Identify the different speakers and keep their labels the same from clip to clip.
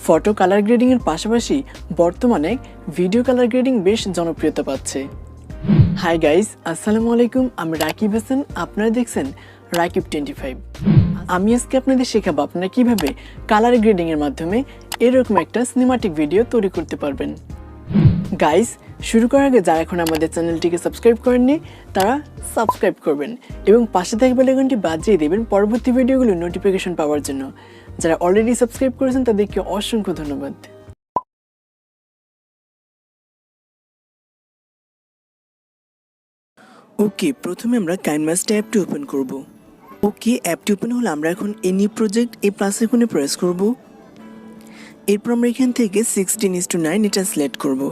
Speaker 1: Photo colour grading এর পাশাপাশি বর্তমানে ভিডিও কালার গ্রেডিং বেশ জনপ্রিয়তা পাচ্ছে। হাই গাইস, আসসালামু আলাইকুম। আমি রাকিব হাসান, আপনারা দেখছেন রাকিব 25। আমি আজকে আপনাদের শেখাবো আপনারা কিভাবে কালার গ্রেডিং এর মাধ্যমে এরকম একটা সিনেমাটিক ভিডিও তৈরি করতে পারবেন। গাইস, শুরু করার আগে যারা এখন আমাদের চ্যানেলটিকে সাবস্ক্রাইব করেননি তারা সাবস্ক্রাইব করবেন এবং পাশে থাকা বেল আইকনটি বাজিয়ে দেবেন পরবর্তী ভিডিওগুলোর নোটিফিকেশন পাওয়ার জন্য। যারা অলরেডি সাবস্ক্রাইব করেছেন তাদেরকে অসংখ্য ধন্যবাদ। ওকে, প্রথমে আমরা কাইনমাস্টার অ্যাপটি ওপেন করব। ওকে, অ্যাপটি ওপেন হলে আমরা এখন এ নিউ প্রজেক্ট এই প্লাস আইকনে প্রেস করব। এরপর আমরা এখান থেকে 16:9 এটা সিলেক্ট করব।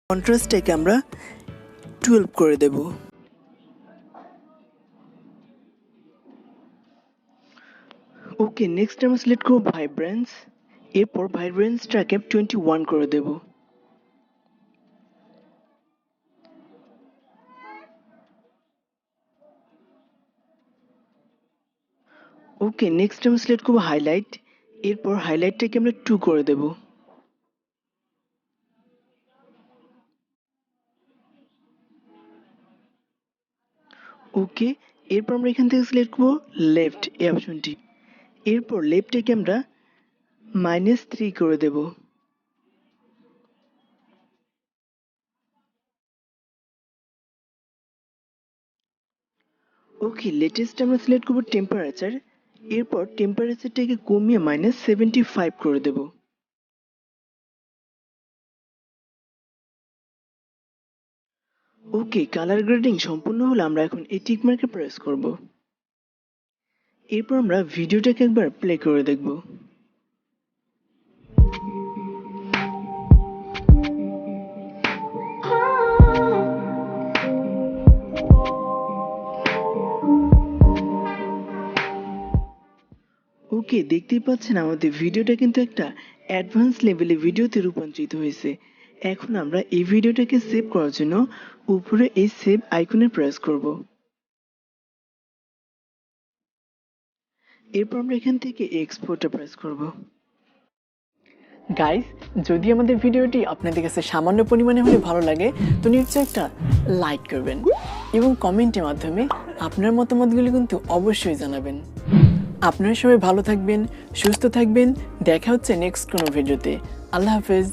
Speaker 1: কন্ট্রাস্টটাকে আমরা 12 করে দেব। ওকে, নেক্সট আমরা সিলেক্ট করব ভাইব্রেন্স। এরপর ভাইব্রেন্সটাকে 21 করে দেব। ওকে, নেক্সট আমরা সিলেক্ট করব হাইলাইট। এরপর হাইলাইটটাকে আমরা 2 করে দেব। ওকে, এরপর আমরা এখান থেকে সিলেক্ট করব লেফট এই অপশনটি। এরপর লেফটটাকে আমরা -3 করে দেব। ওকে, লেটেস্ট আমরা সিলেক্ট করব টেম্পারেচার। এরপর টেম্পারেচারটাকে কমিয়ে -75 করে দেব। ওকে, কালার গ্রেডিং সম্পূর্ণ হলে আমরা এখন এই টিক মার্কে প্রেস করব। এরপর আমরা ভিডিওটাকে একবার প্লে করে দেখব। ওকে, দেখতেই পাচ্ছেন আমাদের ভিডিওটা কিন্তু একটা অ্যাডভান্স লেভেলে ভিডিওতে রূপান্তরিত হয়েছে। এখন আমরা এই ভিডিওটাকে সেভ করার জন্য উপরে এই সেভ আইকনে প্রেস করব। এরপর আমরা এখান থেকে এক্সপোর্টে প্রেস করব। গাইস, যদি আমাদের ভিডিওটি আপনাদের কাছে সামান্য পরিমাণে হলে ভালো লাগে তো নিশ্চয়ই একটা লাইক করবেন এবং কমেন্টের মাধ্যমে আপনার মতামতগুলি কিন্তু অবশ্যই জানাবেন। আপনারা সবাই ভালো থাকবেন, সুস্থ থাকবেন। দেখা হচ্ছে নেক্সট কোনো ভিডিওতে। আল্লাহ হাফেজ।